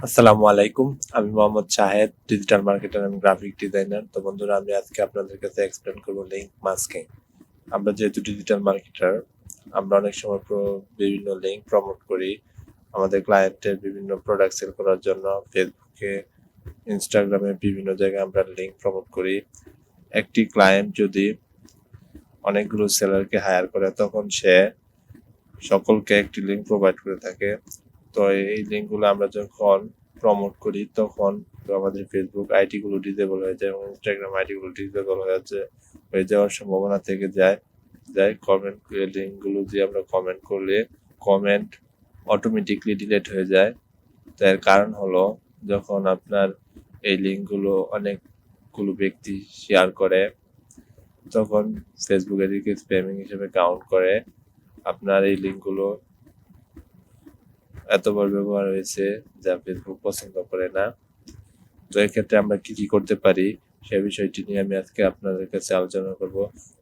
আসসালামু আলাইকুম। আমি মোহাম্মদ শাহেদ, ডিজিটাল মার্কেটার এবং গ্রাফিক ডিজাইনার। তো বন্ধুরা, আমি আজকে আপনাদের কাছে এক্সপ্লেন করব লিঙ্ক মাস্কিং। আমরা যেহেতু ডিজিটাল মার্কেটার, আমরা অনেক সময় বিভিন্ন লিঙ্ক প্রমোট করি আমাদের ক্লায়েন্টের বিভিন্ন প্রোডাক্ট সেল করার জন্য। ফেসবুকে, ইনস্টাগ্রামে বিভিন্ন জায়গায় আমরা লিঙ্ক প্রমোট করি। একটি ক্লায়েন্ট যদি অনেকগুলো সেলারকে হায়ার করে, তখন সে সকলকে একটি লিঙ্ক প্রোভাইড করে থাকে। তো এই লিঙ্কগুলো আমরা যখন প্রমোট করি, তখন আমাদের ফেসবুক আইডিগুলো ডিসেবল হয়ে যায় এবং ইনস্টাগ্রাম আইডিগুলো ডিসেবল হয়ে যাওয়ার সম্ভাবনা থেকে যায় কমেন্ট লিঙ্কগুলো দিয়ে আমরা কমেন্ট করলে কমেন্ট অটোমেটিকলি ডিলিট হয়ে যায়। তো এর কারণ হলো, যখন আপনার এই লিঙ্কগুলো অনেকগুলো ব্যক্তি শেয়ার করে, তখন ফেসবুক এদিকে স্প্যামিং হিসেবে কাউন্ট করে। আপনার এই লিঙ্কগুলো এতবার ব্যবহার হয়েছে যা ফেসবুক পছন্দ করে না। তো এক্ষেত্রে আমরা কি করতে পারি, সে বিষয়টি নিয়ে আমি আজকে আপনাদের কাছে আলোচনা করব।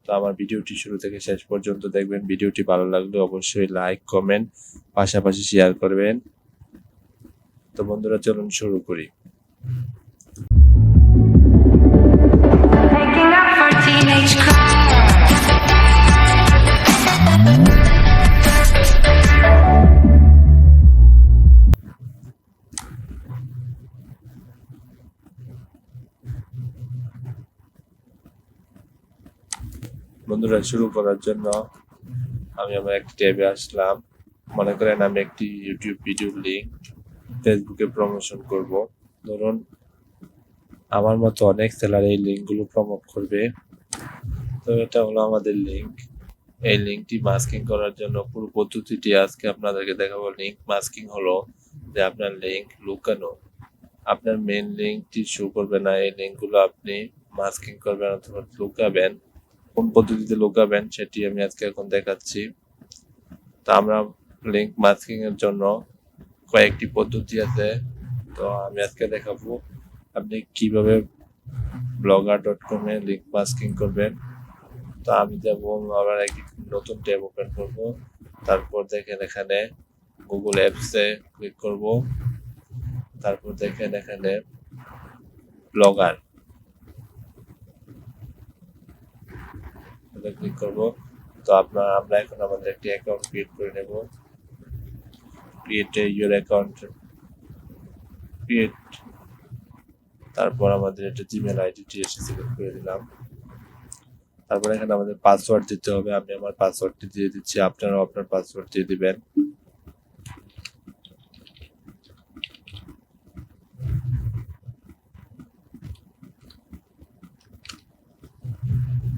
তো আমার ভিডিওটি শুরু থেকে শেষ পর্যন্ত দেখবেন। ভিডিওটি ভালো লাগলে অবশ্যই লাইক, কমেন্ট, পাশাপাশি শেয়ার করবেন। তো বন্ধুরা, চলুন শুরু করি। Waking up for teenage cry. বন্ধুরা, শুরু করার জন্য আমি আমার একটি ট্যাবে আসলাম। মনে করেন আমি একটি ইউটিউব ভিডিওর লিঙ্ক ফেসবুকে প্রমোশন করব। ধরুন আমার মতো অনেক সেলার এই লিঙ্কগুলো প্রমোট করবে। তো এটা হলো আমাদের লিঙ্ক। এই লিঙ্কটি মাস্কিং করার জন্য পুরো পদ্ধতিটি আজকে আপনাদেরকে দেখাবো। লিঙ্ক মাস্কিং হলো যে আপনার লিঙ্ক লুকানো, আপনার মেন লিঙ্কটি শো করবে না। এই লিঙ্কগুলো আপনি মাস্কিং করবেন অথবা লুকাবেন। কোন পদ্ধতিতে লুকাবেন সেটি আমি আজকে এখন দেখাচ্ছি। তো আমরা লিঙ্ক মাস্কিং এর জন্য কয়েকটি পদ্ধতি আছে। তো আমি আজকে দেখাবো আপনি কিভাবে blogger.com এ লিঙ্ক মাস্কিং করবেন। তো আমি যাবো, আবার একটি নতুন ট্যাব ওপেন করব। তারপর দেখেন এখানে গুগল অ্যাপসে ক্লিক করব। তারপর দেখেন এখানে ব্লগার ক্লিক করব। তো আমরা এখন আমাদের একটি অ্যাকাউন্ট ক্রিয়েট করে নেব। Create your account, create. তারপর আমাদের একটা জিমেল আইডিটি এসে সিলেক্ট করে দিলাম। তারপর এখানে আমাদের পাসওয়ার্ড দিতে হবে। আমি আমার পাসওয়ার্ডটি দিয়ে দিচ্ছি, আপনারাও আপনার পাসওয়ার্ড দিয়ে দিবেন।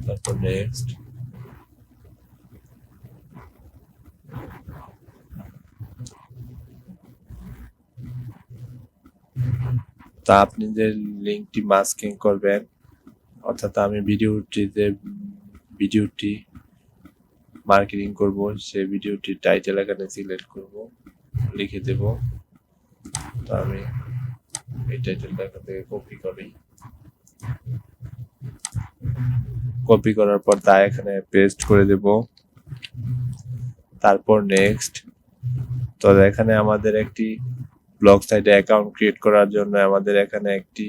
তারপর নেক্সট। তা আপনি যে লিঙ্কটি মাস্কিং করবেন, অর্থাৎ আমি ভিডিওটি মার্কেটিং করব, সেই ভিডিওটি টাইটেল এখানে সিলেক্ট করব, লিখে দেব। তো আমি এই টাইটেলটা এখান থেকে কপি করার পর তা এখানে পেস্ট করে দেব। তারপর নেক্সট। তো এখানে আমাদের একটি ব্লগ সাইটে অ্যাকাউন্ট ক্রিয়েট করার জন্য আমাদের এখানে একটি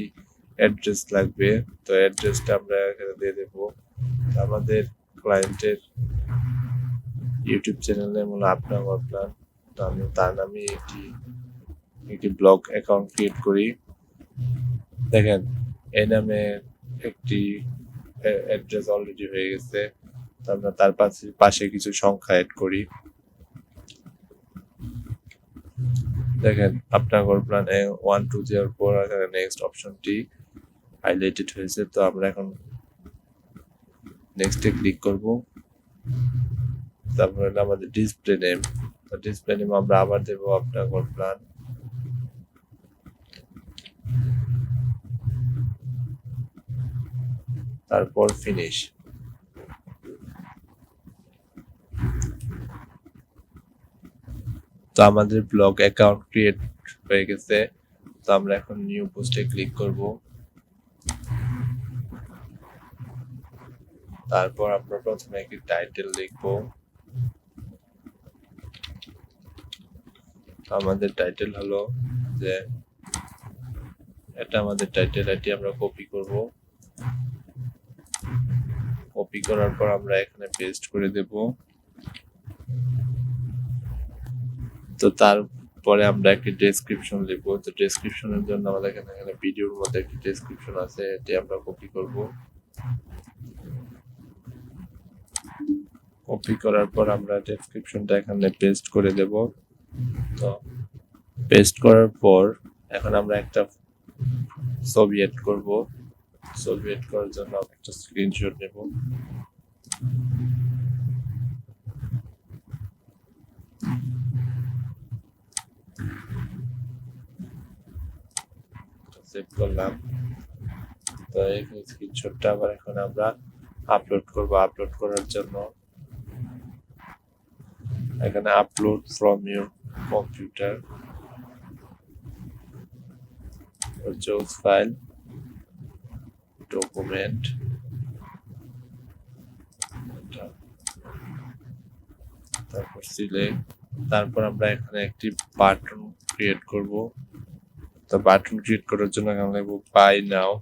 অ্যাড্রেস লাগবে। তো অ্যাড্রেসটা আমরা এখানে দিয়ে দেব। আমাদের ক্লায়েন্টের ইউটিউব চ্যানেল নাম হলো আপনার আমার প্ল্যান। তো আমি তার নামে একটি ব্লগ অ্যাকাউন্ট ক্রিয়েট করি। দেখেন এই নামে একটি অ্যাড্রেস অলরেডি হয়ে গেছে। তো আমরা তার পাশে কিছু সংখ্যা অ্যাড করি। দেখেন আপনার প্ল্যান 1 2 দেওয়ার পর এখানে নেক্সট অপশনটি হাইলাইটেড হয়েছে। তো আমরা এখন নেক্সটে ক্লিক করব। তারপর আমাদের ডিসপ্লে নেম। তো ডিসপ্লে নেম আমরা আবার দেবো আপনার প্ল্যান। তারপর ফিনিশ। তো আমাদের ব্লগ অ্যাকাউন্ট ক্রিয়েট হয়ে গেছে। তো আমরা এখন নিউ পোস্টে ক্লিক করব। তারপর আমরা প্রথমে একটি টাইটেল লিখব। আমাদের টাইটেল হলো যে এটা আমাদের টাইটেল, এটি আমরা কপি করব। কপি করার পর আমরা এখানে পেস্ট করে দেব। তো তারপরে আমরা একটি ডেসক্রিপশন লিখব। তো ডেসক্রিপশনের জন্য আমাদের এখানে ভিডিওর মধ্যে একটি ডেসক্রিপশন আছে, এটি আমরা কপি করব। কপি করার পর আমরা ডেসক্রিপশনটা এখানে পেস্ট করে দেব। তো পেস্ট করার পর এখন আমরা একটা ছবি এড করব। ছবি এড করার জন্য আমরা একটা স্ক্রিনশট নেব। সেভ করলাম। তো এই স্ক্রিনশটটা আবার এখন আমরা আপলোড করব। আপলোড করার জন্য এখানে upload from your computer, choose file, document, তারপর সিলেক্ট। তারপর আমরা এখানে একটি বাটন ক্রিয়েট করব। তো বাটন ক্রিয়েট করার জন্য আমরা লিখব বাই নাও।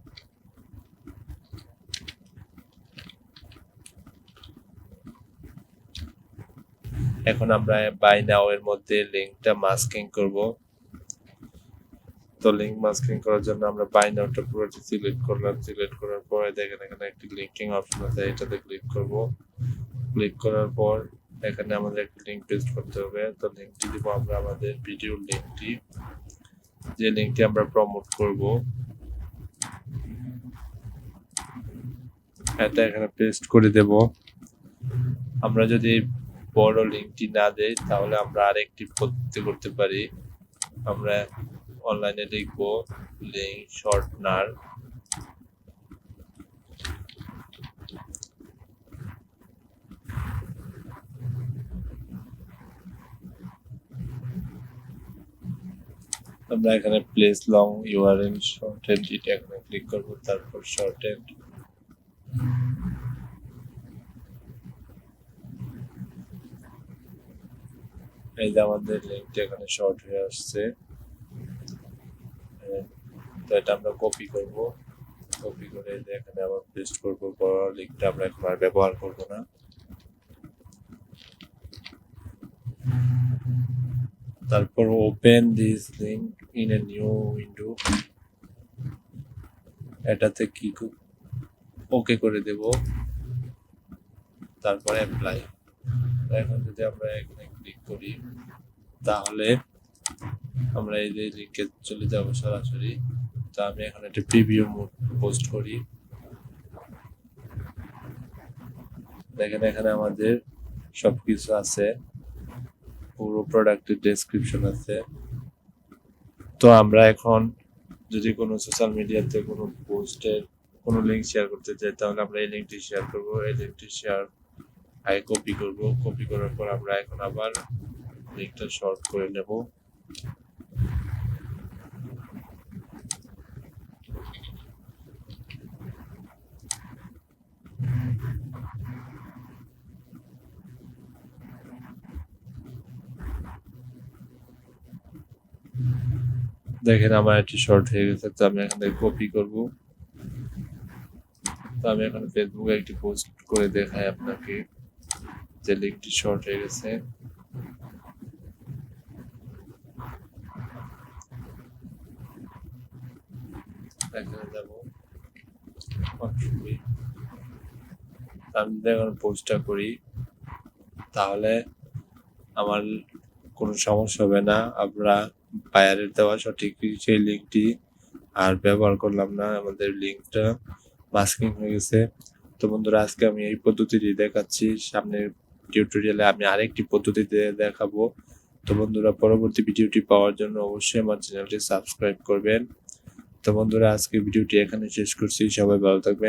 এখন আমরা বাই নাও এর মধ্যে লিংকটা মাস্কিং করব। তো লিংক মাস্কিং করার জন্য আমরা বাই নাওটা পুরোটা সিলেক্ট করলাম। সিলেক্ট করার পরে দেখেন এখানে একটি লিংকিং অপশন আছে, এটাতে ক্লিক করব। ক্লিক করার পর এখানে আমাদের একটা লিংক পেস্ট করতে হবে। তো লিংকটি দিব আমরা আমাদের ভিডিওর লিংকটি, যে লিংকটি আমরা প্রমোট করব, এটা এখানে পেস্ট করে দেব। আমরা যদি বড় লিংকটি না দেই তাহলে আমরা আরেকটি পদ্ধতি করতে পারি। আমরা অনলাইনে লিখব লিংক শর্টনার। আমরা এখানে প্লেস লং ইউআরএল শর্টেন্ড, এটা এখানে ক্লিক করব। তারপর শর্টেন্ড, এই যে আমাদের লিংকটা এখানে শর্ট হয়ে আসছে। তো এটা আমরা কপি করব। কপি করে এখানে আবার পেস্ট করব। বড় লিংকটা আমরা এখন আর ব্যবহার করব না। তারপর open this link in a new window, এটাতে কি ওকে করে দেব। তারপর অ্যাপ্লাই। এখন যদি আমরা এখানে ক্লিক করি তাহলে আমরা এই যে লিংকে চলে যাব সরাসরি। তো আমি এখন একটা প্রিভিউ মোড পোস্ট করি। দেখেন এখানে আমাদের সবকিছু আছে, পুরো প্রোডাক্টের ডেসক্রিপশন আছে। তো আমরা এখন যদি কোনো সোশ্যাল মিডিয়াতে কোনো পোস্টের কোনো লিঙ্ক শেয়ার করতে চাই তাহলে আমরা এই লিঙ্কটি শেয়ার করব। এই লিঙ্কটি শেয়ার আগে কপি করব। কপি করার পর আমরা এখন আবার লিঙ্কটা শর্ট করে নেব। দেখেন আমার একটি শর্ট হয়ে গেছে। তো আমি এখান থেকে কপি করব। তো আমি এখন ফেসবুকে একটি পোস্ট করে দেখাই আপনাকে যে লিঙ্কটি শর্ট হয়ে গেছে। এখানে যাব, আমি যদি এখন পোস্টটা করি তাহলে আমার কোনো সমস্যা হবে না। আমরা বায়ারের দেওয়া সঠিক সেই লিঙ্কটি আর ব্যবহার করলাম না, আমাদের লিঙ্কটা মাস্কিং হয়ে গেছে। তো বন্ধুরা আজকে আমি এই পদ্ধতিটি দেখাচ্ছি, সামনের টিউটোরিয়ালে আমি আরেকটি পদ্ধতিতে দেখাবো। তো বন্ধুরা পরবর্তী ভিডিওটি পাওয়ার জন্য অবশ্যই আমার চ্যানেলটি সাবস্ক্রাইব করবেন। তো বন্ধুরা আজকে ভিডিওটি এখানে শেষ করছি, সবাই ভালো থাকবেন।